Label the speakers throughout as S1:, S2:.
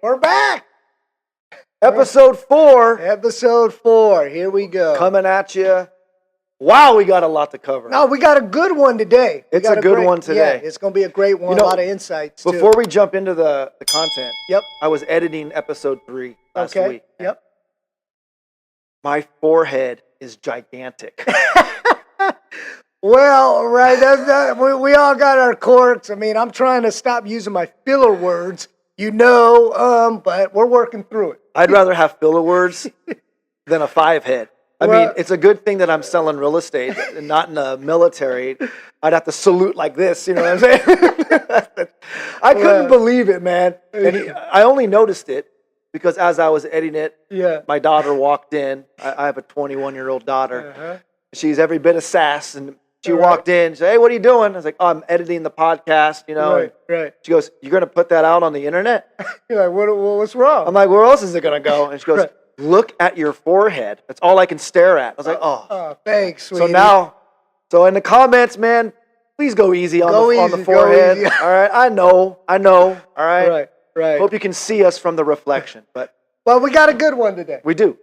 S1: We're back.
S2: Episode 4.
S1: Episode 4. Here we go.
S2: Coming at you. Wow, we got a lot to cover.
S1: No, we got a good one today.
S2: It's a good one today.
S1: Yeah, it's going to be a great one. A lot of insights, too.
S2: Before we jump into the content,
S1: Yep.
S2: I was editing episode 3 last week.
S1: Yep.
S2: My forehead is gigantic.
S1: Well, right. We all got our quirks. I mean, I'm trying to stop using my filler words, but we're working through it.
S2: I'd rather have filler words than a 5 head. I mean, it's a good thing that I'm selling real estate and not in the military. I'd have to salute like this, you know what I'm saying? I couldn't believe it, man. And I only noticed it because as I was editing it, my daughter walked in. I have a 21-year-old daughter.
S1: Uh-huh.
S2: She's every bit of sass, and she walked in. She said, "Hey, what are you doing?" I was like, "Oh, I'm editing the podcast, you know."
S1: Right.
S2: She goes, "You're going to put that out on the internet?"
S1: You're like, what's wrong?
S2: I'm like, "Where else is it going to go?" And she goes, "Look at your forehead. That's all I can stare at." I was like,
S1: "Oh, thanks, sweetie."
S2: So in the comments, man, please go easy on the forehead. All right, I know. All right.
S1: Right.
S2: Hope you can see us from the reflection, but
S1: well, we got a good one today.
S2: We do.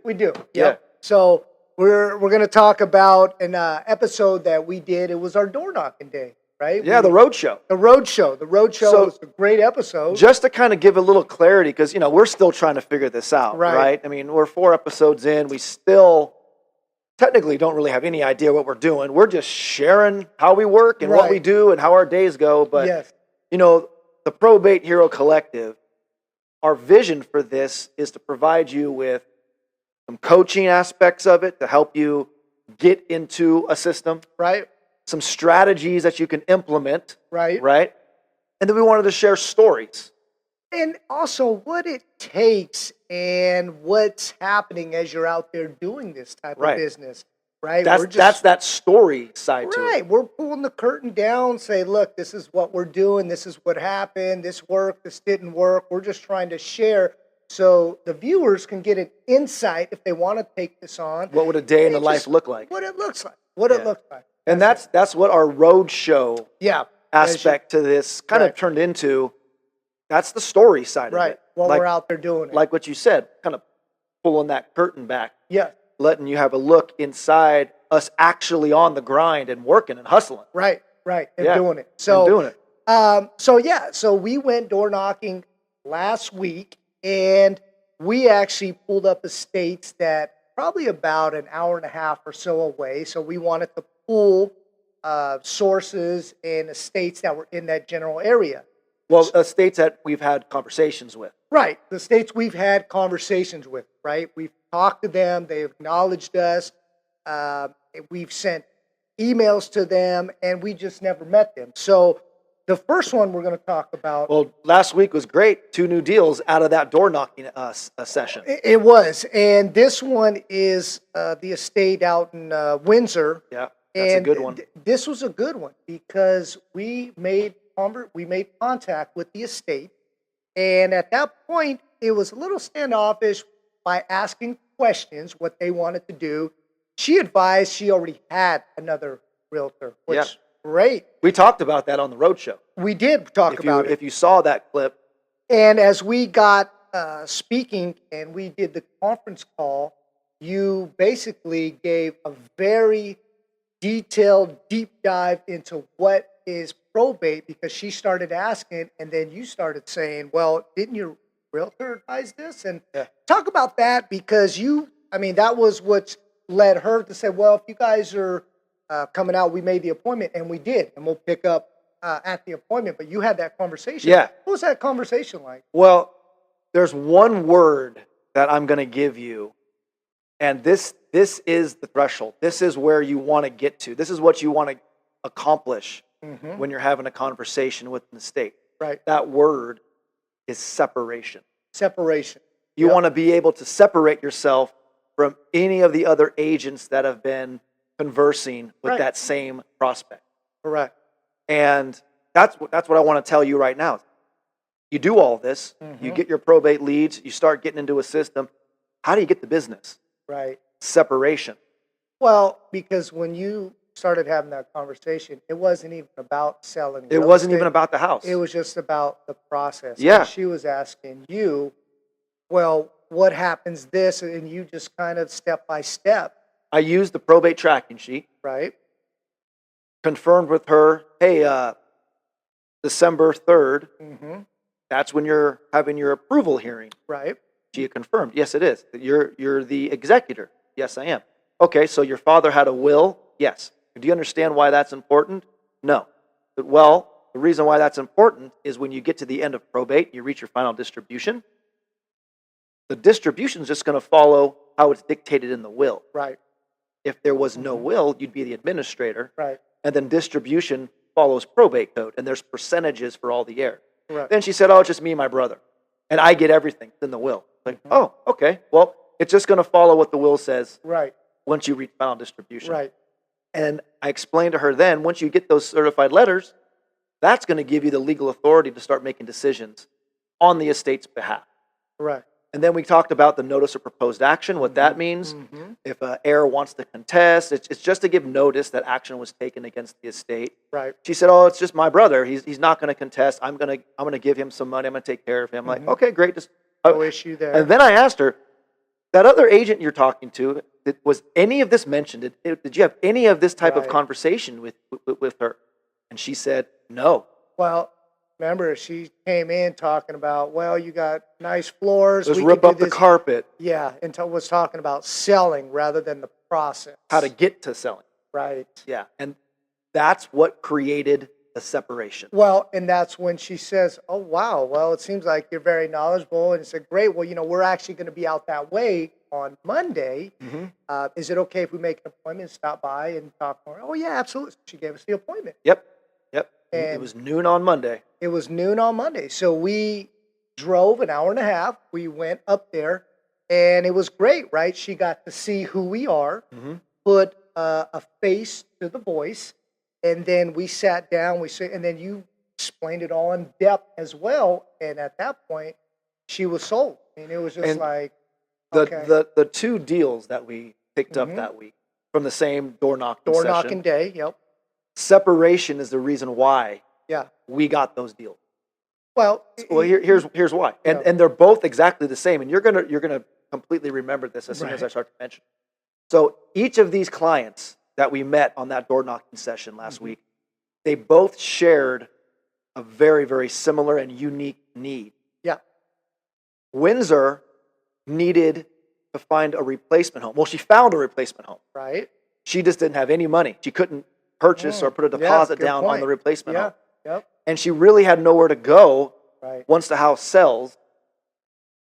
S1: Yeah. So we're going to talk about an episode that we did. It was our door knocking day, right?
S2: Yeah, the road show.
S1: The road show was a great episode.
S2: Just to kind of give a little clarity, because we're still trying to figure this out, right? I mean, we're 4 episodes in. We still technically don't really have any idea what we're doing. We're just sharing how we work and what we do and how our days go. But the Probate Hero Collective, our vision for this is to provide you with some coaching aspects of it to help you get into a system,
S1: right?
S2: Some strategies that you can implement,
S1: right?
S2: And then we wanted to share stories.
S1: And also what it takes and what's happening as you're out there doing this type of business, right?
S2: That's that story side to it.
S1: Right. We're pulling the curtain down, say, look, this is what we're doing. This is what happened. This worked. This didn't work. We're just trying to share so the viewers can get an insight if they want to take this on.
S2: What would a day in the life look like?
S1: What it looks like.
S2: And that's what our road show aspect to this kind of turned into. That's the story side of it.
S1: While we're out there doing it.
S2: Like what you said, kind of pulling that curtain back.
S1: Yeah.
S2: Letting you have a look inside us actually on the grind and working and hustling.
S1: Right. And doing it. So we went door knocking last week, and we actually pulled up estates that probably about an hour and a half or so away. So we wanted to pull sources and estates that were in that general area.
S2: Well, estates that we've had conversations with.
S1: Right. The states we've had conversations with, right? We've talked to them. They acknowledged us. We've sent emails to them, and we just never met them. So the first one we're going to talk about.
S2: Well, last week was great. 2 new deals out of that door knocking session.
S1: It was. And this one is the estate out in Windsor.
S2: Yeah, that's a good one.
S1: This was a good one because we made contact with the estate, and at that point it was a little standoffish by asking questions what they wanted to do. She advised she already had another realtor, which great.
S2: We talked about that on the road show.
S1: We did talk about it.
S2: If you saw that clip.
S1: And as we got speaking and we did the conference call, you basically gave a very detailed deep dive into what is probate, because she started asking, and then you started saying, well, didn't your realtor advise this? And talk about that, because that was what led her to say, well, if you guys are coming out, we made the appointment, and we did, and we'll pick up at the appointment. But you had that conversation.
S2: Yeah.
S1: What was that conversation like?
S2: Well, there's one word that I'm going to give you, and this is the threshold. This is where you want to get to. This is what you want to accomplish when you're having a conversation with the state.
S1: Right.
S2: That word is separation.
S1: Separation.
S2: You want to be able to separate yourself from any of the other agents that have been conversing with that same prospect.
S1: Correct.
S2: And that's what I want to tell you right now. You do all this, you get your probate leads, you start getting into a system. How do you get the business?
S1: Right.
S2: Separation.
S1: Well, because when you started having that conversation, it wasn't even about selling.
S2: It wasn't even about the house.
S1: It was just about the process.
S2: Yeah.
S1: And she was asking you, Well, what happens this, and you just kind of step by step,
S2: I used the probate tracking sheet,
S1: right?
S2: confirmed with her, hey, December 3rd,
S1: Mm-hmm.
S2: that's when you're having your approval hearing.
S1: Right.
S2: She confirmed, yes, it is. You're the executor. Yes, I am. Okay, so your father had a will? Yes. Do you understand why that's important? No. But, well, the reason why that's important is when you get to the end of probate, you reach your final distribution, the distribution is just going to follow how it's dictated in the will.
S1: Right.
S2: If there was no will, you'd be the administrator.
S1: Right.
S2: And then distribution follows probate code, and there's percentages for all the heirs.
S1: Right.
S2: Then she said, oh, it's just me and my brother. And I get everything in the will. Like, oh, okay. Well, it's just going to follow what the will says
S1: Right.
S2: once you reach final distribution.
S1: Right.
S2: And I explained to her then, once you get those certified letters, that's going to give you the legal authority to start making decisions on the estate's behalf.
S1: Right.
S2: And then we talked about the notice of proposed action, what that means. If an heir wants to contest, it's just to give notice that action was taken against the estate.
S1: Right.
S2: She said, oh, it's just my brother. He's not going to contest. I'm going to give him some money. I'm going to take care of him. Like, okay, great.
S1: No issue there.
S2: And then I asked her, that other agent you're talking to, was any of this mentioned? Did you have any of this type of conversation with her? And she said, no.
S1: Well, remember, she came in talking about, well, you got nice floors.
S2: Let's rip up the carpet.
S1: Yeah, and was talking about selling rather than the process.
S2: How to get to selling.
S1: Right.
S2: Yeah, and that's what created the separation.
S1: Well, and that's when she says, oh, wow, well, it seems like you're very knowledgeable. And it's like, great, well, we're actually going to be out that way on Monday. Is it okay if we make an appointment, stop by and talk more? Oh, yeah, absolutely. She gave us the appointment.
S2: Yep.
S1: And
S2: it was noon on Monday.
S1: It was noon on Monday. So we drove an hour and a half. We went up there, and it was great, right? She got to see who we are, put a face to the voice, and then we sat down. And then you explained it all in depth as well. And at that point, she was sold. I mean, it was just
S2: the two deals that we picked up that week from the same door knocking
S1: day. Yep.
S2: Separation is the reason why we got those deals.
S1: Well,
S2: here's why. And they're both exactly the same. And you're gonna completely remember this as soon as I start to mention. So each of these clients that we met on that door knocking session last week, they both shared a very, very similar and unique need. Yeah. Windsor needed to find a replacement home. Well, she found a replacement home.
S1: Right.
S2: She just didn't have any money. She couldn't purchase or put a deposit down on the replacement home.
S1: Yep.
S2: And she really had nowhere to go once the house sells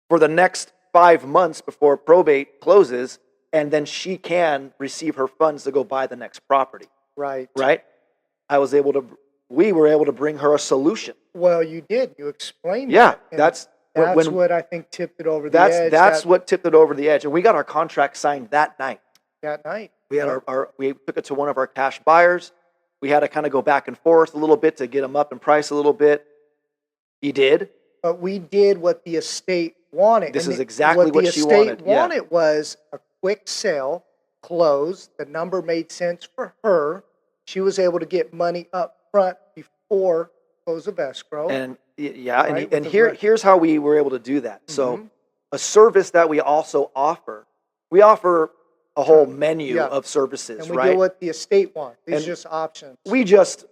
S2: for the next 5 months before probate closes, and then she can receive her funds to go buy the next property. Right. We were able to bring her a solution.
S1: Well, you did. You explained
S2: that.
S1: That's what I think tipped it over the edge.
S2: That's what tipped it over the edge. And we got our contract signed that night. We had we took it to one of our cash buyers. We had to kind of go back and forth a little bit to get him up in price a little bit. He did. But
S1: we did what the estate wanted.
S2: This is exactly what she wanted.
S1: What the estate wanted was a quick sale, close. The number made sense for her. She was able to get money up front before close of escrow.
S2: And here's how we were able to do that. So a service that we also offer, we offer a whole menu of services,
S1: and we do what the estate wants. These are just options.
S2: We just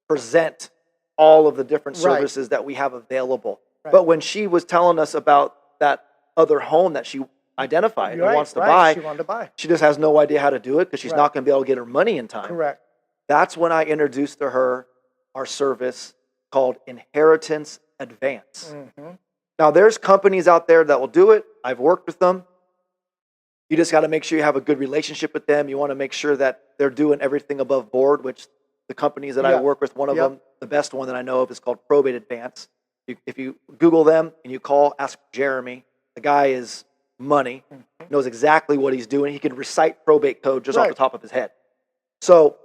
S2: present all of the different services that we have available. But when she was telling us about that other home that she identified and wants to buy,
S1: she wanted to buy.
S2: She just has no idea how to do it because she's not going to be able to get her money in time.
S1: Correct.
S2: That's when I introduced to her our service called Inheritance Advance. Now, there's companies out there that will do it. I've worked with them. You just got to make sure you have a good relationship with them. You want to make sure that they're doing everything above board, which the companies that I work with, one of them, the best one that I know of is called Probate Advance. If you Google them and you ask Jeremy, the guy is money, knows exactly what he's doing. He can recite probate code just off the top of his head. So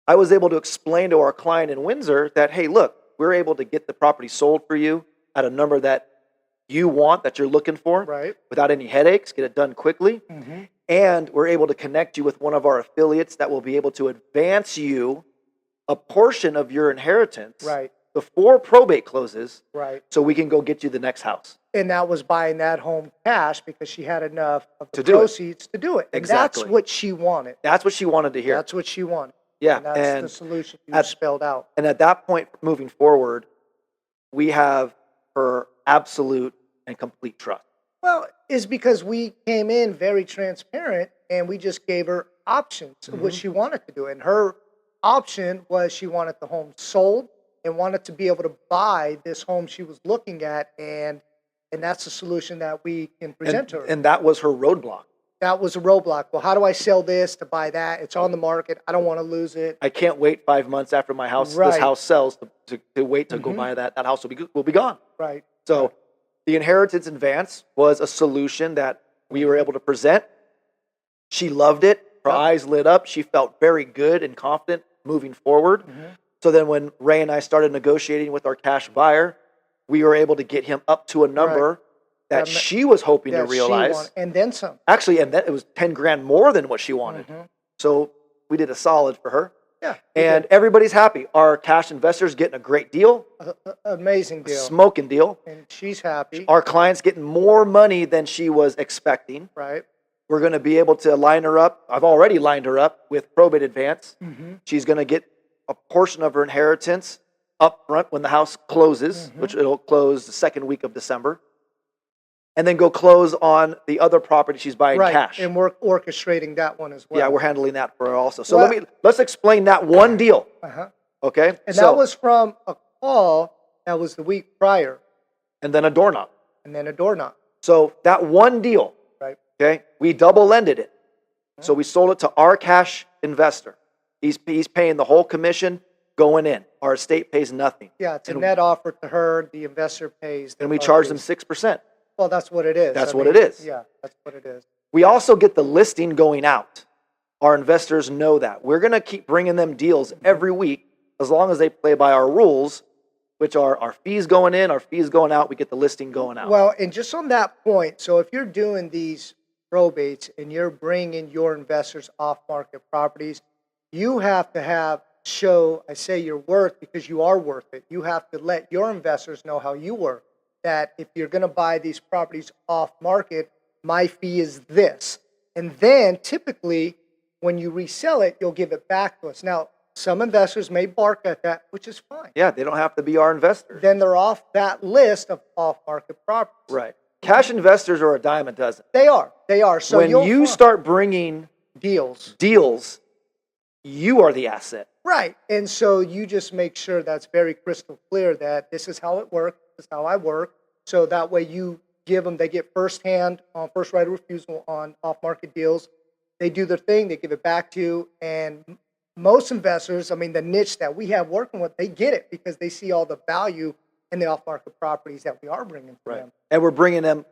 S2: I was able to explain to our client in Windsor that, hey, look, we're able to get the property sold for you at a number that you want, that you're looking for, without any headaches, get it done quickly. And we're able to connect you with one of our affiliates that will be able to advance you a portion of your inheritance before probate closes,
S1: Right.
S2: so we can go get you the next house.
S1: And that was buying that home cash because she had enough of the
S2: To do it.
S1: proceeds to do it. And
S2: Exactly.
S1: that's what she wanted.
S2: That's what she wanted to hear.
S1: That's what she wanted.
S2: Yeah,
S1: And that's
S2: and
S1: the solution you spelled out.
S2: And at that point, moving forward, we have her absolute and complete trust.
S1: Well, it's because we came in very transparent and we just gave her options of what she wanted to do. And her option was she wanted the home sold and wanted to be able to buy this home she was looking at. And that's the solution that we can present to her.
S2: And that was her roadblock.
S1: That was a roadblock. Well, how do I sell this to buy that? It's on the market. I don't want to lose it.
S2: I can't wait 5 months after my house, this house sells to wait to go buy that. That house will be gone.
S1: Right.
S2: So the inheritance advance was a solution that we were able to present. She loved it. Her eyes lit up. She felt very good and confident moving forward. So then when Ray and I started negotiating with our cash buyer, we were able to get him up to a number that she was hoping to realize.
S1: And then some.
S2: Actually, and then it was 10 grand more than what she wanted. So we did a solid for her.
S1: Yeah.
S2: And everybody's happy. Our cash investors getting a great deal.
S1: Amazing deal.
S2: Smoking deal.
S1: And she's happy.
S2: Our client's getting more money than she was expecting.
S1: Right.
S2: We're going to be able to line her up. I've already lined her up with probate advance. She's going to get a portion of her inheritance up front when the house closes, which it'll close the second week of December. And then go close on the other property she's buying cash.
S1: And we're orchestrating that one as well.
S2: Yeah, we're handling that for her also. So let's explain that one deal. Okay?
S1: And that was from a call that was the week prior.
S2: And then a door knock.
S1: And then a door knock.
S2: So that one deal,
S1: right?
S2: Okay, we double-ended it. So we sold it to our cash investor. He's paying the whole commission going in. Our estate pays nothing.
S1: Yeah, it's a net offer to her. The investor pays.
S2: And we charge them 6%.
S1: Well, that's what it is.
S2: That's what it is.
S1: Yeah, that's what it is.
S2: We also get the listing going out. Our investors know that. We're going to keep bringing them deals every week as long as they play by our rules, which are our fees going in, our fees going out. We get the listing going out.
S1: Well, and just on that point, so if you're doing these probates and you're bringing your investors off-market properties, you have to show, I say you're worth because you are worth it. You have to let your investors know how you work. That if you're going to buy these properties off market, my fee is this. And then typically when you resell it, you'll give it back to us. Now, some investors may bark at that, which is fine.
S2: Yeah, they don't have to be our investors.
S1: Then they're off that list of off-market properties.
S2: Right. Cash investors are a dime a dozen.
S1: They are. They are. So
S2: when you start bringing
S1: deals,
S2: you are the asset.
S1: Right. And so you just make sure that's very crystal clear that this is how it works. Is how I work. So that way you give them, they get first right of refusal on off-market deals. They do their thing, they give it back to you. And most investors, I mean, the niche that we have working with, they get it because they see all the value in the off-market properties that we are bringing to them.
S2: And we're bringing them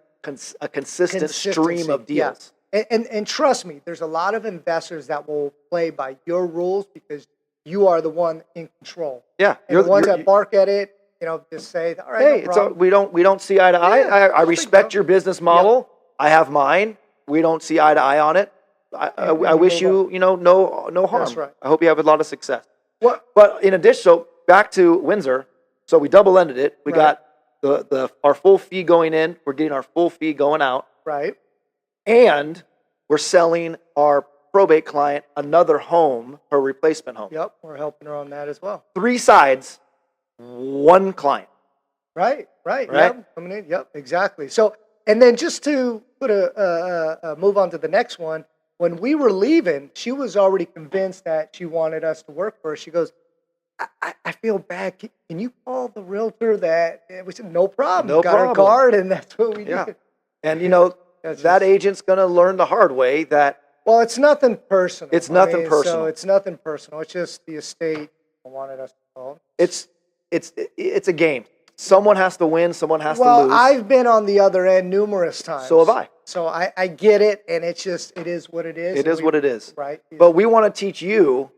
S2: a consistent stream of deals.
S1: Yeah. And trust me, there's a lot of investors that will play by your rules because you are the one in control.
S2: Yeah.
S1: And the ones that bark at it, just say, all right,
S2: hey, we don't see eye to eye. I respect your business model. I have mine. We don't see eye to eye on it. I wish you, no harm.
S1: That's right.
S2: I hope you have a lot of success.
S1: What?
S2: But in addition, so back to Windsor. So we double-ended it. We got our full fee going in. We're getting our full fee going out.
S1: Right.
S2: And we're selling our probate client another home, her replacement home.
S1: Yep, we're helping her on that as well.
S2: 3 sides. One client.
S1: Right. Yep, coming in. Yep, exactly. So, and then just to put move on to the next one, when we were leaving, she was already convinced that she wanted us to work for her. She goes, I feel bad. Can you call the realtor that? We said, no problem.
S2: No
S1: Got
S2: problem.
S1: her card, and that's what we did.
S2: And, that agent's going to learn the hard way that.
S1: Well, it's nothing personal.
S2: It's nothing personal.
S1: So it's nothing personal. It's just the estate wanted us to call.
S2: It's a game. Someone has to win. Someone has to lose.
S1: Well, I've been on the other end numerous times.
S2: So have I.
S1: So I get it, and it is what it is.
S2: It is what it is.
S1: Right.
S2: But we want to teach you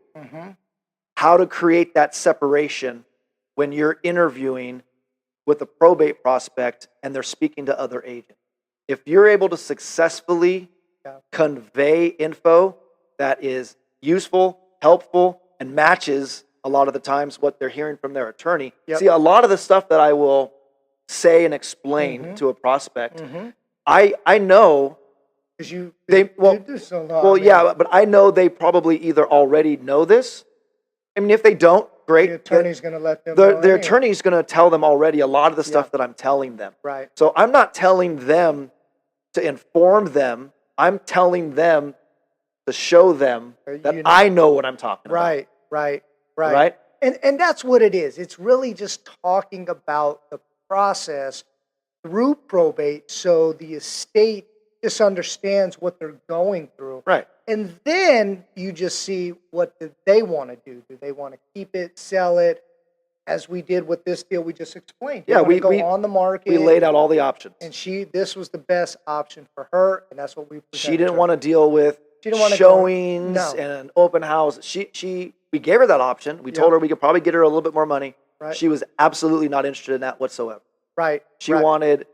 S2: how to create that separation when you're interviewing with a probate prospect and they're speaking to other agents. If you're able to successfully convey info that is useful, helpful, and matches a lot of the times what they're hearing from their attorney.
S1: Yep.
S2: See, a lot of the stuff that I will say and explain to a prospect, I know
S1: because you
S2: they
S1: do this a lot.
S2: well, yeah, but I know they probably either already know this. I mean, if they don't, great.
S1: The attorney's going to let them know.
S2: Their attorney's going to tell them already a lot of the stuff
S1: Yeah.
S2: that I'm telling them.
S1: Right.
S2: So I'm not telling them to inform them. I'm telling them to show them that I know what I'm talking about.
S1: Right. And that's what it is. It's really just talking about the process through probate so the estate just understands what they're going through.
S2: Right.
S1: And then you just see what do they want to do. Do they want to keep it, sell it? As we did with this deal we just explained.
S2: Yeah, we
S1: go on the market.
S2: We laid out all the options.
S1: And this was the best option for her, and that's what we presented.
S2: She didn't want to deal with showings and an open house. We gave her that option. We told her we could probably get her a little bit more money.
S1: Right.
S2: She was absolutely not interested in that whatsoever.
S1: Right.
S2: She wanted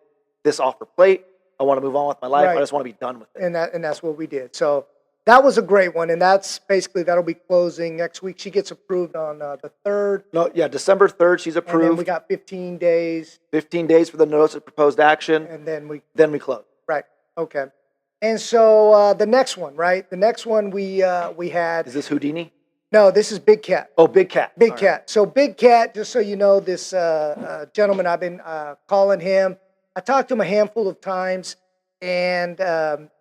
S2: this off her plate. I want to move on with my life. I just want to be done with it.
S1: And that's what we did. So that was a great one, and that'll be closing next week. She gets approved on the 3rd.
S2: No, yeah, December 3rd, she's approved.
S1: And then we got 15 days.
S2: 15 days for the notice of proposed action.
S1: And then we
S2: close.
S1: Right. Okay. And so the next one, right? The next one we had.
S2: Is this Houdini?
S1: No, this is Big Cat.
S2: Oh, Big Cat.
S1: Big Cat. Right. So Big Cat, just so you know, this gentleman, I've been calling him. I talked to him a handful of times, and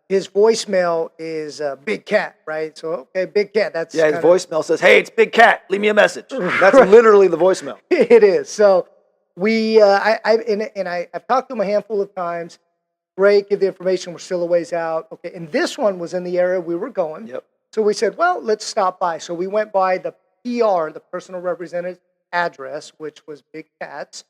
S1: his voicemail is Big Cat, right? So, okay, Big Cat. That's
S2: his voicemail says, "Hey, it's Big Cat. Leave me a message." That's literally the voicemail.
S1: It is. So I've talked to him a handful of times. Great, give the information. We're still a ways out. Okay, and this one was in the area we were going.
S2: Yep.
S1: So we said, well, let's stop by. So we went by the PR, the personal representative address, which was Big Cat's.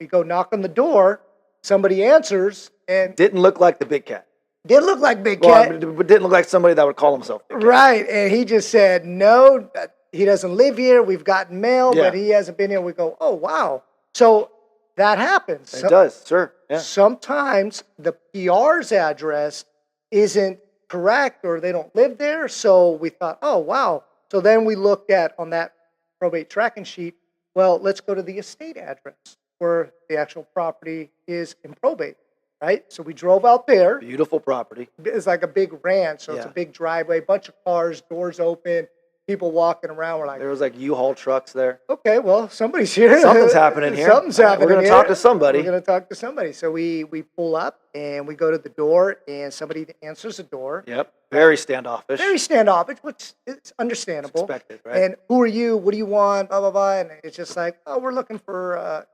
S1: We go knock on the door. Somebody answers, and
S2: didn't look like the Big Cat.
S1: Didn't look like Big Cat.
S2: But didn't look like somebody that would call himself Big Cat.
S1: Right, and he just said, no, he doesn't live here. We've gotten mail, but he hasn't been here. We go, oh, wow. So that happens.
S2: It does, sure. Yeah.
S1: Sometimes the PR's address isn't correct or they don't live there. So we thought, oh, wow. So then we looked at on that probate tracking sheet, well, let's go to the estate address where the actual property is in probate, right? So we drove out there.
S2: Beautiful property.
S1: It's like a big ranch, so it's a big driveway, bunch of cars, doors open, people walking around. We're like,
S2: there was like U-Haul trucks there.
S1: Okay, well, somebody's here.
S2: Something's happening here.
S1: Something's happening.
S2: We're going to talk to somebody.
S1: We're going to talk to somebody. So we pull up and we go to the door, and somebody answers the door.
S2: Yep. Very standoffish.
S1: Very standoffish, which is understandable.
S2: It's expected, right?
S1: And who are you? What do you want? Blah, blah, blah. And it's just like, oh, we're looking for a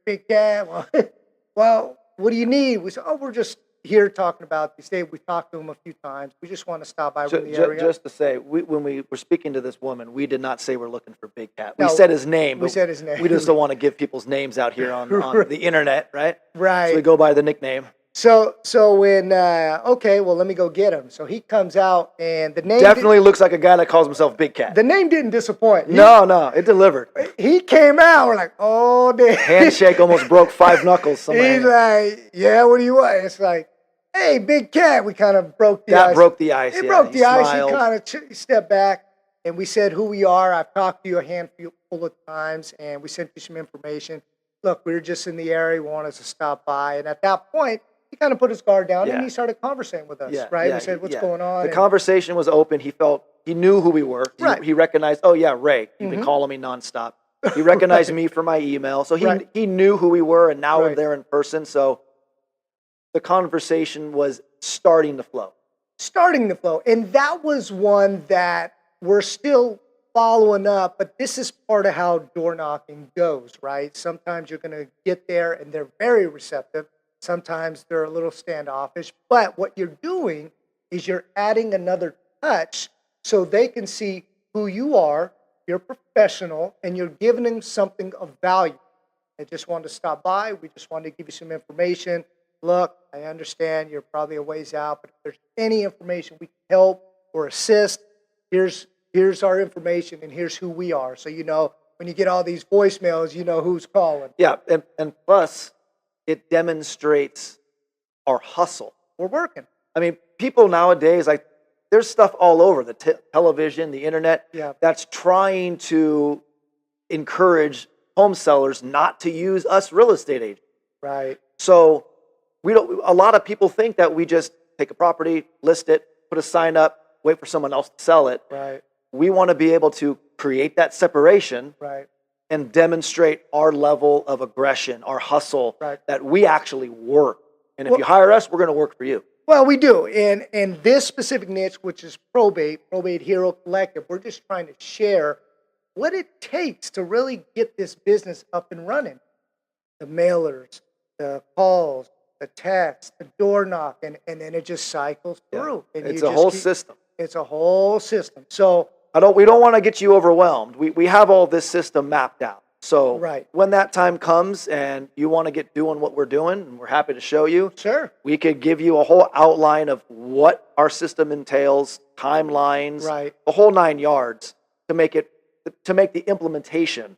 S1: Big Cat. Well, what do you need? We said, oh, we're just here talking about the estate. We've talked to him a few times. We just want to stop by the area.
S2: Just to say, when we were speaking to this woman, we did not say we're looking for Big Cat. We said his name.
S1: We said his name.
S2: We just don't want to give people's names out here on the internet, right?
S1: Right.
S2: So we go by the nickname.
S1: So when okay, well, let me go get him. So he comes out, and the name
S2: definitely looks like a guy that calls himself Big Cat.
S1: The name didn't disappoint.
S2: No, it delivered.
S1: He came out. We're like, oh, damn.
S2: Handshake almost broke 5 knuckles.
S1: He's like, yeah, what do you want? It's like, hey, Big Cat. We kind of broke the ice.
S2: That broke the ice.
S1: It broke the ice. He kind of stepped back, and we said who we are. I've talked to you a handful of times, and we sent you some information. Look, we were just in the area. We wanted to stop by, and at that point, he kind of put his guard down and he started conversating with us, right? We said, what's going on?
S2: The conversation was open. He knew who we were.
S1: Right.
S2: He recognized, oh yeah, Ray. You've been calling me nonstop. He recognized me from my email. So he knew who we were, and now we're there in person. So the conversation was starting to flow. And that was one that we're still following up, but this is part of how door knocking goes, right? Sometimes you're going to get there and they're very receptive. Sometimes they're a little standoffish, but what you're doing is you're adding another touch so they can see who you are, you're professional, and you're giving them something of value. I just wanted to stop by. We just wanted to give you some information. Look, I understand you're probably a ways out, but if there's any information we can help or assist, here's our information and here's who we are. So you know, when you get all these voicemails, you know who's calling. Yeah, and plus, it demonstrates our hustle.
S1: We're working.
S2: I mean, people nowadays, like, there's stuff all over the television, the internet, that's trying to encourage home sellers not to use us real estate agents.
S1: Right.
S2: So a lot of people think that we just take a property, list it, put a sign up, wait for someone else to sell it.
S1: Right.
S2: We want to be able to create that separation.
S1: Right.
S2: And demonstrate our level of aggression, our hustle,
S1: right.
S2: that we actually work. And if you hire us, we're going to work for you.
S1: Well, we do. And this specific niche, which is Probate Hero Collective, we're just trying to share what it takes to really get this business up and running. The mailers, the calls, the texts, the door knock, and then it just cycles through. And
S2: it's a whole system.
S1: It's a whole system. So
S2: we don't want to get you overwhelmed. We have all this system mapped out. So when that time comes and you want to get doing what we're doing, and we're happy to show you,
S1: sure,
S2: we could give you a whole outline of what our system entails, timelines, the whole 9 yards to make the implementation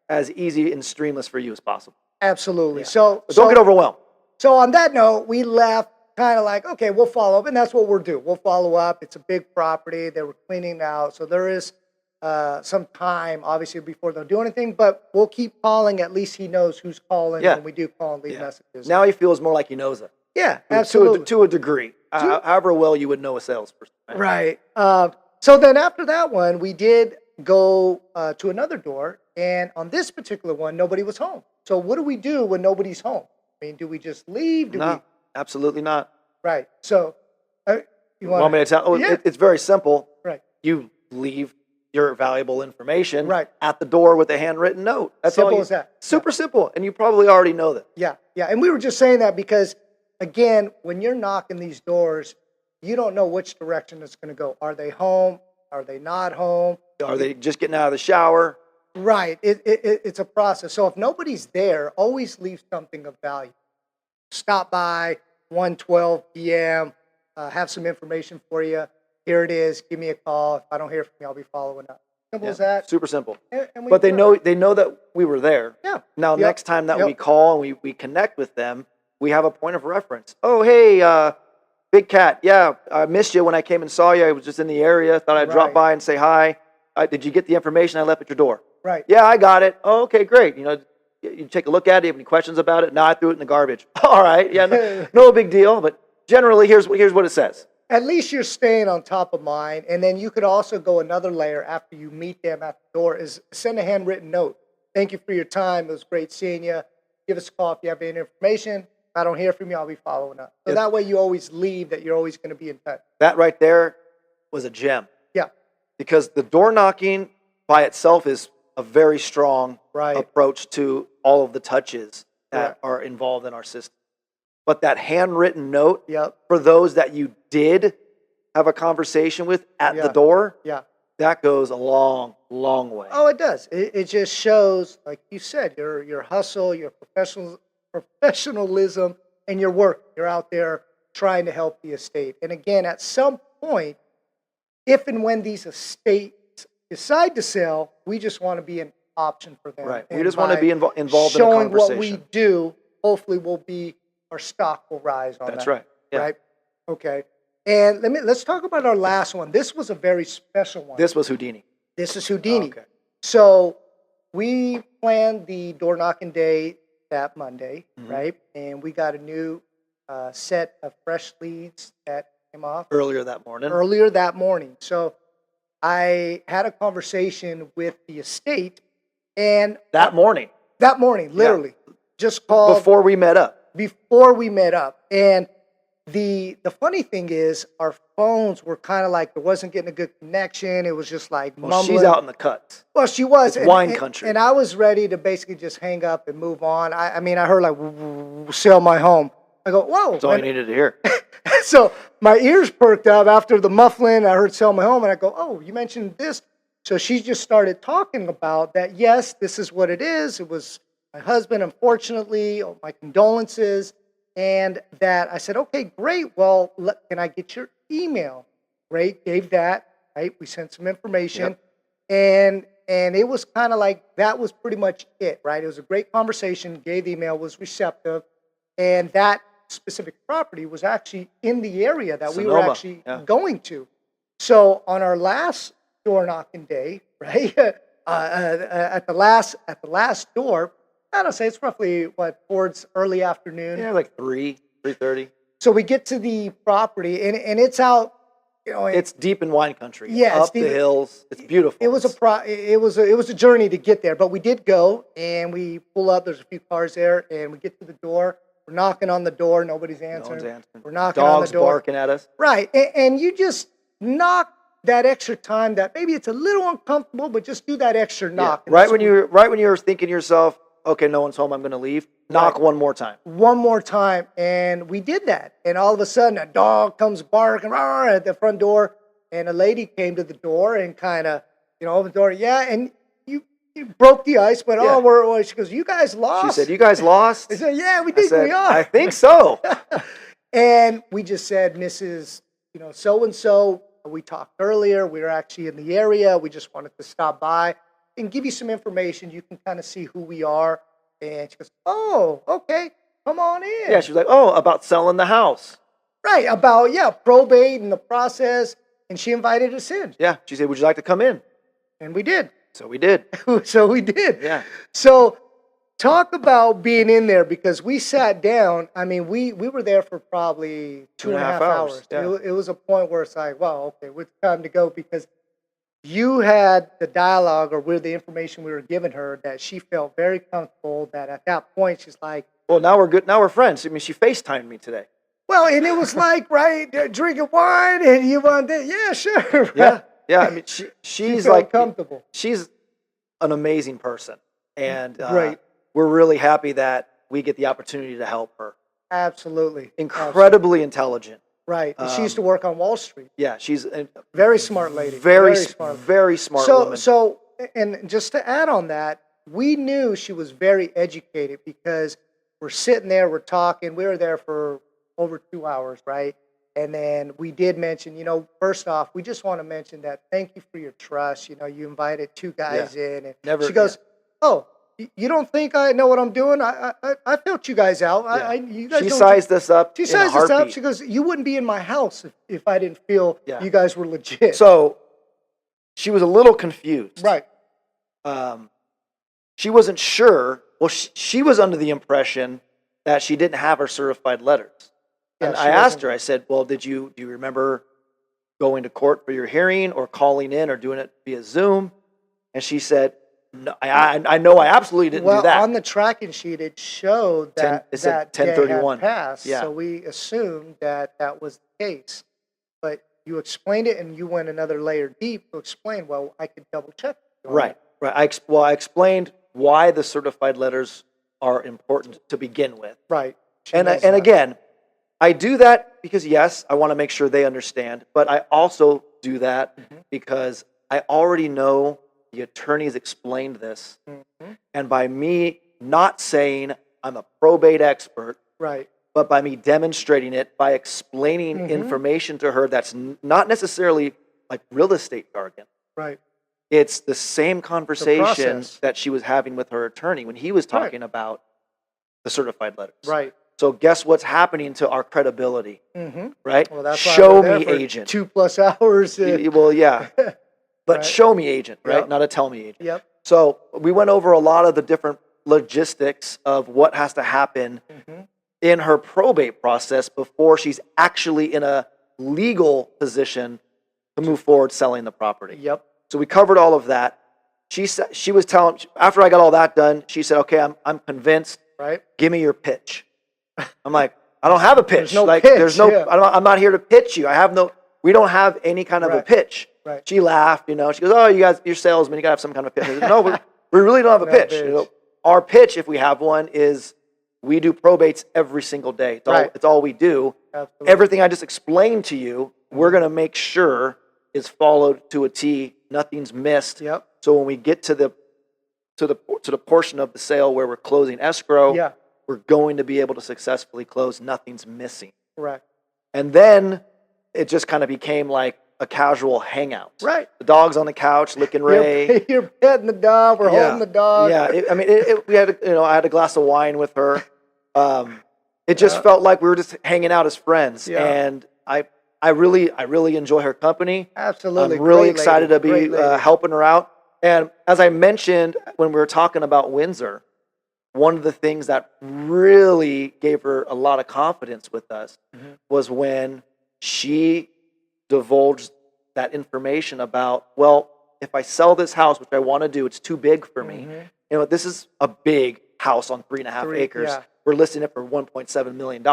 S2: as easy and streamless for you as possible.
S1: Absolutely.
S2: Yeah.
S1: So
S2: don't get overwhelmed.
S1: So on that note, we left kind of like, okay, we'll follow up, and that's what we'll do. We'll follow up. It's a big property. They were cleaning out, so there is some time, obviously, before they'll do anything, but we'll keep calling. At least he knows who's calling when we do call and leave messages.
S2: Now he feels more like he knows it.
S1: Yeah, absolutely.
S2: To a degree. However well you would know a salesperson.
S1: Right. So then after that one, we did go to another door, and on this particular one, nobody was home. So what do we do when nobody's home? I mean, do we just leave?
S2: No, absolutely not.
S1: Right. So
S2: you want me to tell? It's very simple.
S1: Right.
S2: You leave your valuable information at the door with a handwritten note. That's
S1: simple as that.
S2: Super simple. And you probably already know that.
S1: Yeah. Yeah. And we were just saying that because, again, when you're knocking these doors, you don't know which direction it's going to go. Are they home? Are they not home?
S2: Are they just getting out of the shower?
S1: Right. It's a process. So if nobody's there, always leave something of value. Stop by 1:12 p.m., have some information for you. Here it is. Give me a call. If I don't hear from you, I'll be following up. Simple as that.
S2: Super simple.
S1: And
S2: but they know that we were there.
S1: Yeah.
S2: Now, next time that we call and we connect with them, we have a point of reference. Oh, hey, Big Cat. Yeah, I missed you when I came and saw you. I was just in the area. Thought I'd drop by and say hi. Did you get the information I left at your door?
S1: Right.
S2: Yeah, I got it. Oh, okay, great. You take a look at it. You have any questions about it? No, I threw it in the garbage. All right. Yeah, no big deal. But generally, here's what it says.
S1: At least you're staying on top of mind. And then you could also go another layer after you meet them at the door is send a handwritten note. Thank you for your time. It was great seeing you. Give us a call if you have any information. If I don't hear from you, I'll be following up. So that way you always leave that you're always going to be in touch.
S2: That right there was a gem.
S1: Yeah.
S2: Because the door knocking by itself is a very strong approach to all of the touches that are involved in our system. But that handwritten note for those that you did have a conversation with at the door, that goes a long, long way.
S1: Oh, it does. It just shows, like you said, your hustle, your professionalism, and your work. You're out there trying to help the estate. And again, at some point, if and when these estates decide to sell, we just want to be an option for them.
S2: Right. We just want to be involved in a conversation.
S1: Showing what we do, hopefully our stock will rise on that.
S2: That's right. Yeah.
S1: Right? Okay. And let's talk about our last one. This was a very special one.
S2: This was Houdini.
S1: This is Houdini.
S2: Okay.
S1: So we planned the door knocking day that Monday, right? And we got a new set of fresh leads that came off
S2: earlier that morning.
S1: So I had a conversation with the estate, and that morning, literally, just called
S2: before we met up.
S1: And the funny thing is, our phones were kind of like, it wasn't getting a good connection. It was just like mumbling.
S2: She's out in the cuts.
S1: Well, she was.
S2: It's wine country.
S1: And I was ready to basically just hang up and move on. I mean, I heard like, sell my home. I go, whoa.
S2: That's all you needed to hear.
S1: So my ears perked up after the muffling. I heard sell my home, and I go, oh, you mentioned this. So she just started talking about that. Yes, this is what it is. It was my husband, unfortunately. Oh, my condolences. And that I said, okay, great. Well, can I get your email? Great. Gave that. Right. We sent some information, and it was kind of like that was pretty much it. Right. It was a great conversation. Gave the email, was receptive, and that specific property was actually in the area that we were actually going to. So on our last door knocking day, right, at the last door. I don't say it's roughly towards early afternoon.
S2: Yeah, like 3:30.
S1: So we get to the property, and it's out.
S2: It's deep in wine country.
S1: Yeah,
S2: up the hills. It's beautiful.
S1: It was a journey to get there, but we did go, and we pull up. There's a few cars there, and we get to the door. We're knocking on the door. Nobody's answering.
S2: No one's answering.
S1: We're knocking on the door.
S2: Dogs barking at us.
S1: Right, and you just knock that extra time. That maybe it's a little uncomfortable, but just do that extra knock.
S2: Yeah. Right when you're thinking to yourself, okay, no one's home, I'm going to leave. Knock one more time. One
S1: more time, and we did that. And all of a sudden, a dog comes barking at the front door, and a lady came to the door and kind of, opened the door. Yeah, and you broke the ice, but she goes, "You guys lost."
S2: She said, "You guys lost?"
S1: I said, "Yeah, we did. We are."
S2: I think so.
S1: And we just said, "Mrs. So and so. We talked earlier. We were actually in the area. We just wanted to stop by and give you some information. You can kind of see who we are." And she goes, "Oh, okay, come on in."
S2: Yeah, she was like, "Oh, about selling the house."
S1: Right, about, probate and the process. And she invited us in.
S2: Yeah, she said, "Would you like to come in?"
S1: And we did.
S2: So we did.
S1: Yeah. So talk about being in there, because we sat down. I mean, we were there for probably 2.5 hours.
S2: Yeah.
S1: It was a point where it's like, wow, okay, it's time to go, because you had the dialogue, or with the information we were giving her, that she felt very comfortable, that at that point she's like,
S2: well, now we're good. Now we're friends. I mean, she FaceTimed me today.
S1: Well, and it was like, right, drinking wine, and you want that. Yeah, sure. Right?
S2: Yeah. I mean, she's
S1: felt
S2: like
S1: comfortable.
S2: She's an amazing person. And
S1: right.
S2: We're really happy that we get the opportunity to help her.
S1: Absolutely.
S2: Incredibly intelligent.
S1: Right. And she used to work on Wall Street.
S2: Yeah, she's a
S1: very smart lady.
S2: Very smart woman.
S1: So, and just to add on that, we knew she was very educated, because we're sitting there, we're talking. We were there for over 2 hours, right? And then we did mention, first off, we just want to mention that thank you for your trust. You invited two guys in. And she goes, "Oh, you don't think I know what I'm doing? I felt you guys out.
S2: Yeah.
S1: You guys
S2: she sized us up.
S1: She sized us up. She goes, "You wouldn't be in my house if I didn't feel you guys were legit."
S2: So she was a little confused.
S1: Right.
S2: She wasn't sure. Well, she was under the impression that she didn't have her certified letters. And I asked her, I said, "Well, do you remember going to court for your hearing, or calling in, or doing it via Zoom?" And she said, "No, I know I absolutely didn't do that."
S1: Well, on the tracking sheet, it showed that
S2: it said
S1: that day
S2: 10/31
S1: had passed,
S2: Yeah.
S1: so we assumed that was the case. But you explained it, and you went another layer deep to explain, well, I could double check.
S2: Right. I explained why the certified letters are important to begin with.
S1: Right.
S2: And again, I do that because, yes, I want to make sure they understand, but I also do that because I already know the attorneys explained this. And by me not saying I'm a probate expert,
S1: right,
S2: but by me demonstrating it, by explaining information to her that's not necessarily like real estate jargon.
S1: Right.
S2: It's the same conversation that she was having with her attorney when he was talking about the certified letters.
S1: Right.
S2: So guess what's happening to our credibility, right?
S1: Well, that's
S2: show me agent.
S1: 2+ hours.
S2: Well, yeah, but show me agent, right? Not a tell me agent.
S1: Yep.
S2: So we went over a lot of the different logistics of what has to happen in her probate process before she's actually in a legal position to move forward selling the property.
S1: Yep.
S2: So we covered all of that. She was telling, after I got all that done, she said, "Okay, I'm convinced.
S1: Right.
S2: Give me your pitch." I'm like, "I don't have a pitch.
S1: There's no pitch.
S2: I'm not here to pitch you. We don't have any kind of a pitch."
S1: Right.
S2: She laughed, She goes, "Oh, you're salesmen. You gotta have some kind of pitch." I said, "No, we really don't have a pitch. Our pitch, if we have one, is we do probates every single day. It's all we do.
S1: Absolutely.
S2: Everything I just explained to you, we're gonna make sure is followed to a T. Nothing's missed.
S1: Yep.
S2: So when we get to the portion of the sale where we're closing escrow, we're going to be able to successfully close. Nothing's missing."
S1: Correct.
S2: And then it just kind of became like a casual hangout.
S1: Right.
S2: The dog's on the couch licking Ray.
S1: You're petting the dog. We're holding the dog.
S2: Yeah. We had I had a glass of wine with her. It just felt like we were just hanging out as friends. Yeah. And I really enjoy her company.
S1: Absolutely.
S2: I'm really excited to be helping her out. And as I mentioned when we were talking about Windsor, one of the things that really gave her a lot of confidence with us was when she divulged that information about, well, if I sell this house, which I want to do, it's too big for me. You know, this is a big house on 3.5 acres.
S1: Yeah.
S2: We're listing it for $1.7 million.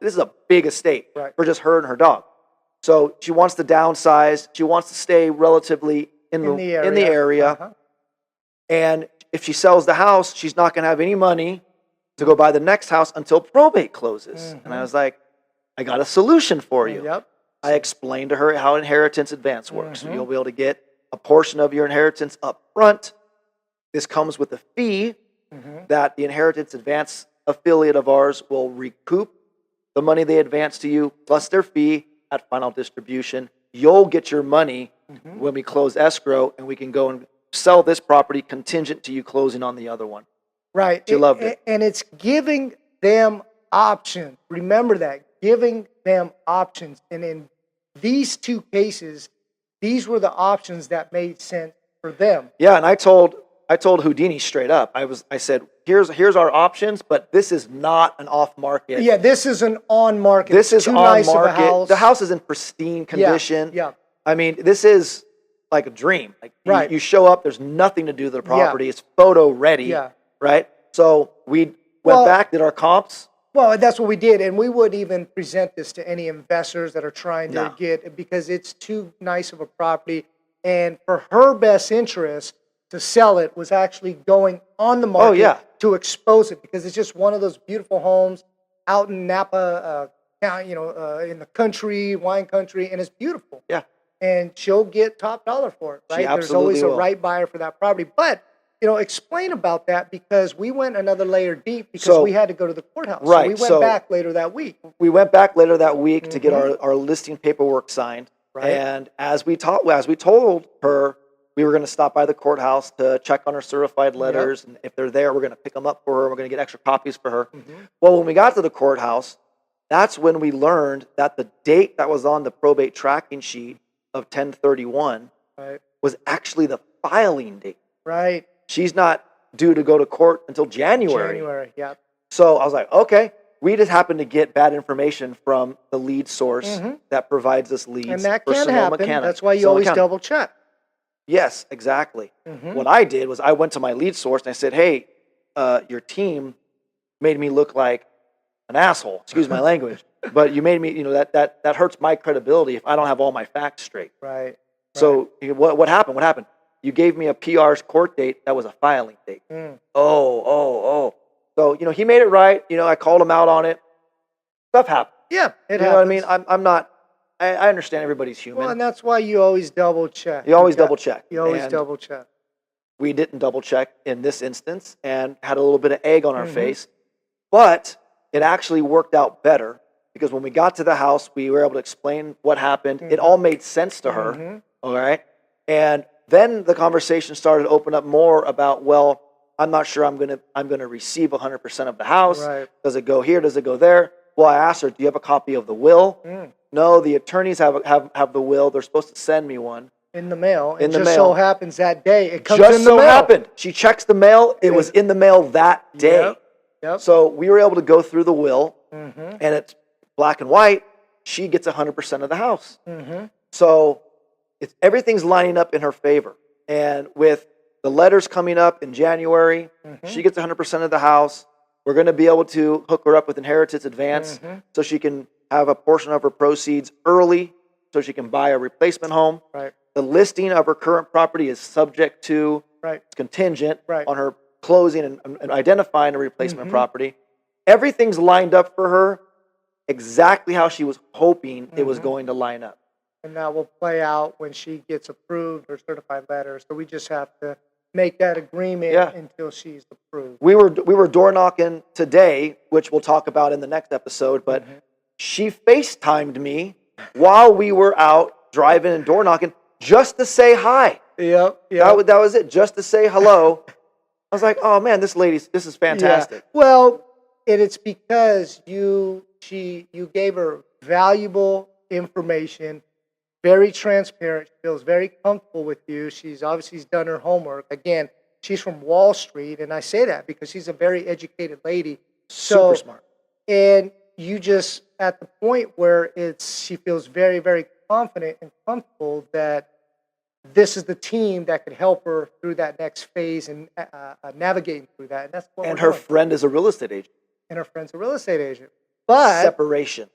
S2: This is a big estate
S1: Right.
S2: for just her and her dog. So she wants to downsize. She wants to stay relatively in the area. And if she sells the house, she's not going to have any money to go buy the next house until probate closes. And I was like, I got a solution for you.
S1: Yep.
S2: I explained to her how inheritance advance works. So you'll be able to get a portion of your inheritance up front. This comes with a fee that the inheritance advance affiliate of ours will recoup the money they advance to you plus their fee at final distribution. You'll get your money when we close escrow, and we can go and sell this property contingent to you closing on the other one.
S1: Right.
S2: She loved it.
S1: And it's giving them options. Remember that, giving them options. And in these two cases, these were the options that made sense for them.
S2: Yeah, and I told Houdini straight up. I said, here's our options, but this is not an off market.
S1: Yeah, this is an on market.
S2: This is
S1: too
S2: on
S1: nice
S2: market.
S1: Of a house.
S2: The house is in pristine condition.
S1: Yeah.
S2: I mean, this is like a dream. Like you show up, there's nothing to do to the property. It's photo ready.
S1: Yeah.
S2: Right? So we went back, did our comps.
S1: Well, that's what we did, and we wouldn't even present this to any investors that are trying to get, because it's too nice of a property. And for her best interest to sell it was actually going on the market to expose it, because it's just one of those beautiful homes out in Napa, in the country, wine country, and it's beautiful.
S2: Yeah.
S1: And she'll get top dollar for it, right? There's always a right buyer for that property. But explain about that, because we went another layer deep because we had to go to the courthouse.
S2: Right.
S1: So we went back later that week.
S2: We went back later that week to get our listing paperwork signed.
S1: Right.
S2: And as we told her, we were going to stop by the courthouse to check on her certified letters. And if they're there, we're going to pick them up for her. We're going to get extra copies for her. Well, when we got to the courthouse, that's when we learned that the date that was on the probate tracking sheet of 10/31 was actually the filing date.
S1: Right.
S2: She's not due to go to court until January.
S1: Yeah.
S2: So I was like, okay. We just happened to get bad information from the lead source that provides us leads.
S1: And that
S2: for
S1: can
S2: Sonoma
S1: happen.
S2: County.
S1: That's why you always double check.
S2: Yes, exactly. What I did was I went to my lead source and I said, hey, your team made me look like an asshole. Excuse my language. But you made me, that hurts my credibility if I don't have all my facts straight.
S1: Right.
S2: So what happened? What happened? You gave me a PR's court date that was a filing date. Oh. So, he made it right. I called him out on it. Stuff happened.
S1: Yeah, it happens.
S2: You know what I mean? I'm not, I understand everybody's human.
S1: Well, and that's why you always double check.
S2: You always double check.
S1: You always double check.
S2: We didn't double check in this instance and had a little bit of egg on our face. But it actually worked out better, because when we got to the house, we were able to explain what happened. It all made sense to her. All right. And then the conversation started to open up more about, well, I'm not sure I'm gonna receive 100% of the house.
S1: Right.
S2: Does it go here? Does it go there? Well, I asked her, do you have a copy of the will? No, the attorneys have the will. They're supposed to send me one.
S1: In the mail.
S2: In the
S1: just
S2: mail.
S1: so happens that day it comes
S2: just
S1: in the
S2: so
S1: mail.
S2: happened. She checks the mail. It was in the mail that day.
S1: Yep.
S2: So we were able to go through the will, and it's black and white. She gets 100% of the house. So everything's lining up in her favor. And with the letters coming up in January, she gets 100% of the house. We're going to be able to hook her up with inheritance advance so she can have a portion of her proceeds early so she can buy a replacement home.
S1: Right.
S2: The listing of her current property is subject to, it's contingent on her closing and identifying a replacement property. Everything's lined up for her exactly how she was hoping it was going to line up.
S1: And that will play out when she gets approved or certified letter. So we just have to make that agreement until she's approved.
S2: We were door knocking today, which we'll talk about in the next episode, but she FaceTimed me while we were out driving and door knocking just to say hi.
S1: Yep.
S2: That was it, just to say hello. I was like, oh man, this is fantastic.
S1: Yeah. Well, it's because you gave her valuable information very transparent. She feels very comfortable with you. She's done her homework. Again, she's from Wall Street, and I say that because she's a very educated lady.
S2: Super smart.
S1: And you just at the point where she feels very, very confident and comfortable that this is the team that could help her through that next phase and navigating through that. And that's what
S2: And
S1: we're
S2: her
S1: doing.
S2: friend is a real estate agent.
S1: And her friend's a real estate agent. But
S2: separation.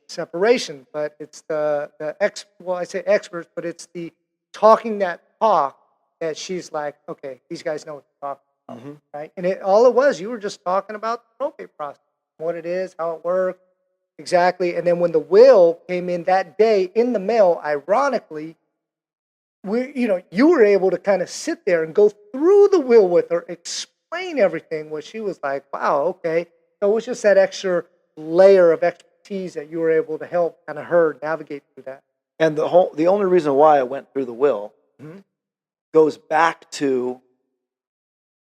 S1: But it's I say experts, but it's the talking that talk that she's like, okay, these guys know what to talk about, right? And all it was, you were just talking about the probate process, what it is, how it works, exactly. And then when the will came in that day in the mail, ironically, you were able to kind of sit there and go through the will with her, explain everything, where she was like, wow, okay. So it was just that extra layer of expertise that you were able to help kind of her navigate through that.
S2: And the only reason why I went through the will goes back to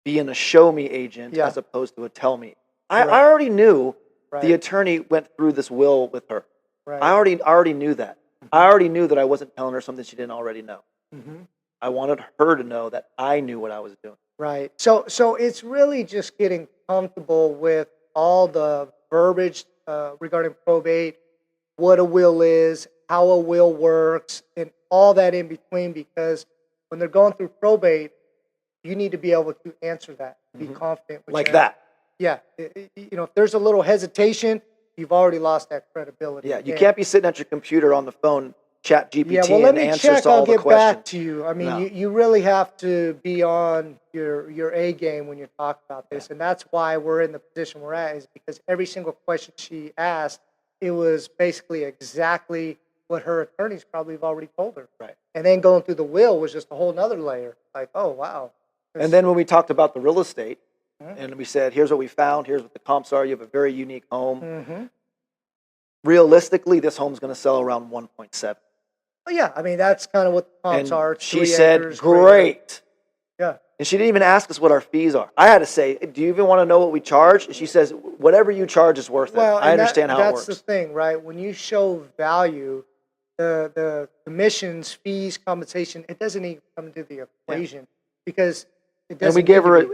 S2: being a show me agent as opposed to a tell me. I already knew the attorney went through this will with her. Right. I already knew that. I already knew that I wasn't telling her something she didn't already know. I wanted her to know that I knew what I was doing.
S1: Right. So it's really just getting comfortable with all the verbiage regarding probate, what a will is, how a will works, and all that in between, because when they're going through probate, you need to be able to answer that, be confident.
S2: Like that.
S1: Yeah. If there's a little hesitation, you've already lost that credibility.
S2: Yeah, you can't be sitting at your computer on the phone, chat GPT,
S1: let me
S2: and answers
S1: check,
S2: all
S1: I'll
S2: the
S1: get
S2: questions.
S1: back to you. I mean, you really have to be on your A game when you're talking about this. And that's why we're in the position we're at, is because every single question she asked, it was basically exactly what her attorneys probably have already told her.
S2: Right.
S1: And then going through the will was just a whole nother layer. Like, oh, wow.
S2: And then when we talked about the real estate, and we said, here's what we found, here's what the comps are, you have a very unique home. Realistically, this home's going to sell around 1.7.
S1: Oh, yeah. I mean, that's kind of what the comps are.
S2: She said, great.
S1: Yeah.
S2: And she didn't even ask us what our fees are. I had to say, do you even want to know what we charge? And she says, whatever you charge is worth it. I understand how it works.
S1: That's the thing, right? When you show value, the commissions, fees, compensation, it doesn't even come into the equation because it doesn't.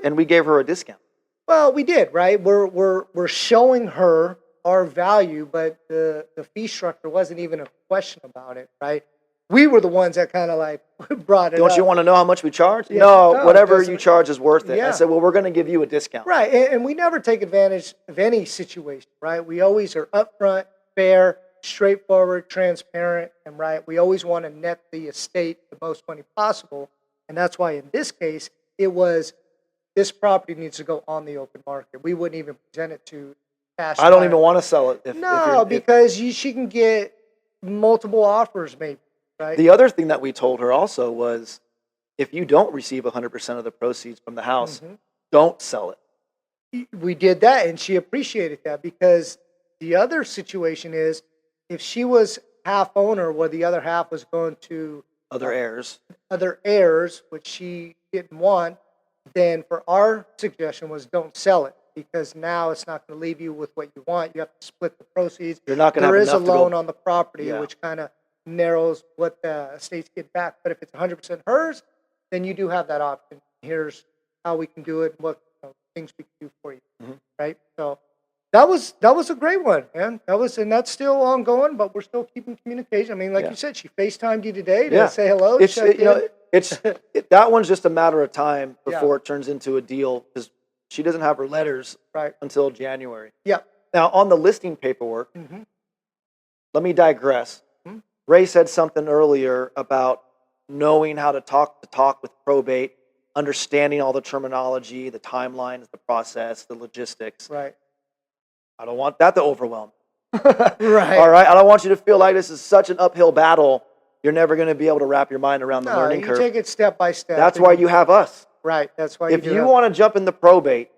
S2: And we gave her a discount.
S1: Well, we did, right? We're showing her our value, but the fee structure wasn't even a question about it, right? We were the ones that kind of like brought it up.
S2: Don't you want to know how much we charge?
S1: Yeah,
S2: no, whatever you charge is worth it.
S1: Yeah.
S2: I said, well, we're going to give you a discount.
S1: Right, and we never take advantage of any situation, right? We always are upfront, fair, straightforward, transparent, and right. We always want to net the estate the most money possible, and that's why in this case, it was this property needs to go on the open market. We wouldn't even present it to cash.
S2: I don't even want to sell it.
S1: Because she can get multiple offers maybe. Right.
S2: The other thing that we told her also was, if you don't receive 100% of the proceeds from the house, don't sell it.
S1: We did that, and she appreciated that, because the other situation is, if she was half owner where the other half was going to
S2: other heirs,
S1: which she didn't want, then for our suggestion was don't sell it, because now it's not going to leave you with what you want. You have to split the proceeds.
S2: You're not going to have enough.
S1: There is a loan on the property, which kind of narrows what the estates get back. But if it's 100% hers, then you do have that option. Here's how we can do it, and what things we can do for you, right? So that was a great one, man. And that's still ongoing, but we're still keeping communication. I mean, like you said, she FaceTimed you today to say hello.
S2: That one's just a matter of time before it turns into a deal, because she doesn't have her letters until January.
S1: Yeah.
S2: Now, on the listing paperwork, let me digress. Ray said something earlier about knowing how to talk with probate, understanding all the terminology, the timelines, the process, the logistics.
S1: Right.
S2: I don't want that to overwhelm.
S1: Right.
S2: All right. I don't want you to feel like this is such an uphill battle. You're never going to be able to wrap your mind around the learning curve.
S1: You take it step by step.
S2: That's why you have us.
S1: Right. That's why.
S2: If you want to jump in the probate,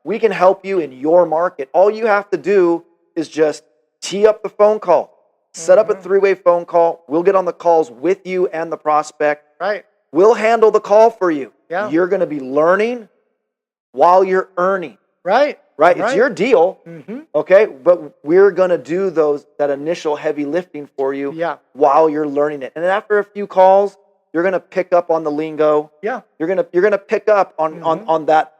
S2: we can help you in your market. All you have to do is just tee up the phone call. Set up a 3-way phone call. We'll get on the calls with you and the prospect.
S1: Right.
S2: We'll handle the call for you.
S1: Yeah.
S2: You're going to be learning while you're earning.
S1: Right.
S2: Right? It's your deal. Okay? But we're going to do that initial heavy lifting for you while you're learning it. And then after a few calls, you're going to pick up on the lingo.
S1: Yeah.
S2: You're going to pick up on that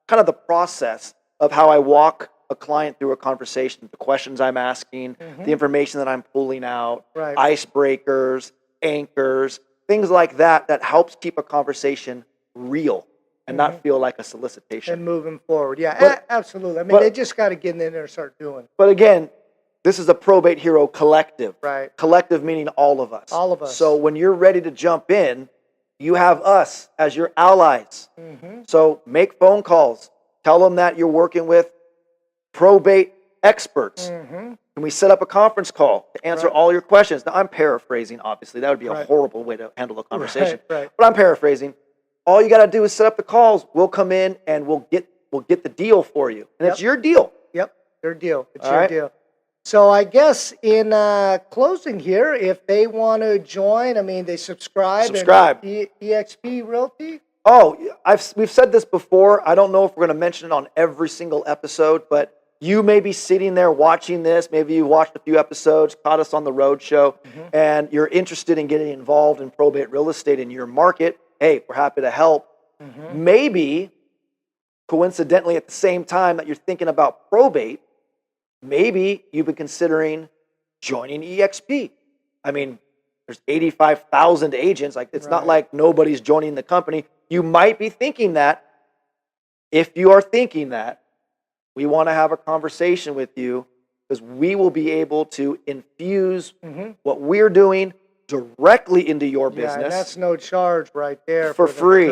S2: kind of the process of how I walk a client through a conversation, the questions I'm asking, the information that I'm pulling out, icebreakers, anchors, things like that helps keep a conversation real and not feel like a solicitation.
S1: And moving forward. Yeah, absolutely. I mean, they just got to get in there and start doing it.
S2: But again, this is a Probate Hero collective.
S1: Right.
S2: Collective meaning all of us.
S1: All of us.
S2: So when you're ready to jump in, you have us as your allies. So make phone calls. Tell them that you're working with probate experts. Can we set up a conference call to answer all your questions? Now, I'm paraphrasing, obviously. That would be a horrible way to handle a conversation. But I'm paraphrasing. All you got to do is set up the calls. We'll come in and we'll get the deal for you. And it's your deal.
S1: Yep, your deal. It's your deal. So I guess in closing here, if they want to join, I mean, they subscribe. EXP Realty?
S2: Oh, we've said this before. I don't know if we're going to mention it on every single episode, but you may be sitting there watching this. Maybe you watched a few episodes, caught us on the road show, and you're interested in getting involved in probate real estate in your market. Hey, we're happy to help. Maybe, coincidentally, at the same time that you're thinking about probate, maybe you've been considering joining EXP. I mean, there's 85,000 agents. Like, it's not like nobody's joining the company. You might be thinking that. If you are thinking that, we want to have a conversation with you because we will be able to infuse what we're doing directly into your business.
S1: And that's no charge right there.
S2: For free.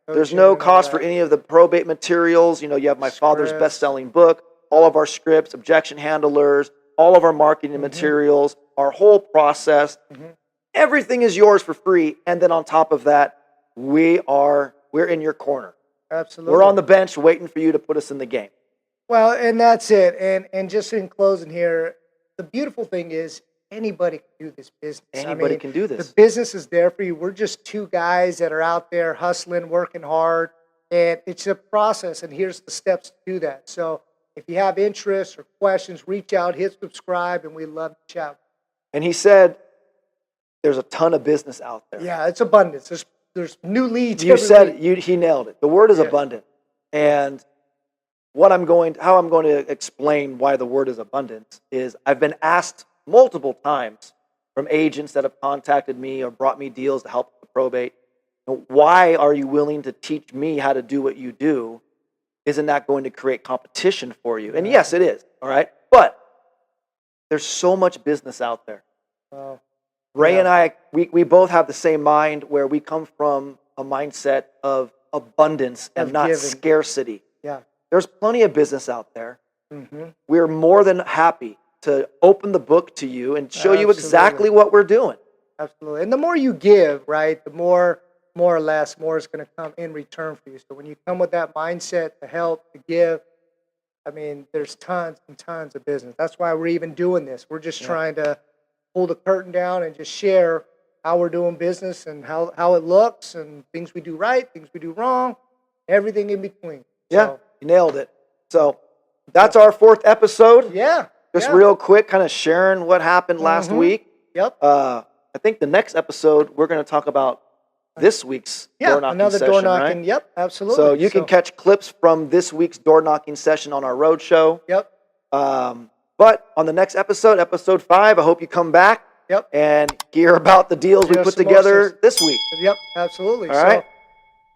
S2: There's no cost for any of the probate materials. You know, you have my father's best-selling book, all of our scripts, objection handlers, all of our marketing materials, our whole process. Everything is yours for free. And then on top of that, we're in your corner.
S1: Absolutely.
S2: We're on the bench waiting for you to put us in the game.
S1: Well, and that's it. And just in closing here, the beautiful thing is anybody can do this business.
S2: Anybody can do this.
S1: The business is there for you. We're just two guys that are out there hustling, working hard, and it's a process, and here's the steps to do that. So if you have interests or questions, reach out, hit subscribe, and we love to chat.
S2: And he said there's a ton of business out there.
S1: Yeah, it's abundance. There's new leads.
S2: He nailed it. The word is abundant. And how I'm going to explain why the word is abundant is I've been asked multiple times from agents that have contacted me or brought me deals to help with the probate. Why are you willing to teach me how to do what you do? Isn't that going to create competition for you? And yes, it is. All right. But there's so much business out there. Ray and I, we both have the same mind where we come from a mindset of abundance and not scarcity.
S1: Yeah.
S2: There's plenty of business out there. We're more than happy to open the book to you and show you exactly what we're doing.
S1: Absolutely. And the more you give, right, the more or less, more is going to come in return for you. So when you come with that mindset to help, to give, I mean, there's tons and tons of business. That's why we're even doing this. We're just trying to pull the curtain down and just share how we're doing business and how it looks and things we do right, things we do wrong, everything in between.
S2: Yeah, you nailed it. So that's our 4th episode.
S1: Yeah.
S2: Just real quick, kind of sharing what happened last week.
S1: Yep.
S2: I think the next episode, we're going to talk about this week's door knocking
S1: another
S2: session,
S1: door knocking.
S2: right?
S1: Yep, absolutely.
S2: So you can catch clips from this week's door knocking session on our road show.
S1: Yep.
S2: But on the next episode, episode 5, I hope you come back and hear about the deals we put together this week.
S1: Yep, absolutely.
S2: All right.
S1: So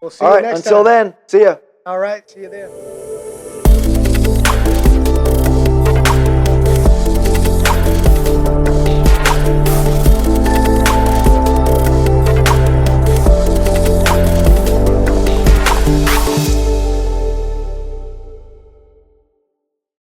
S1: we'll see you next time.
S2: Until then, see ya.
S1: All right, see you then.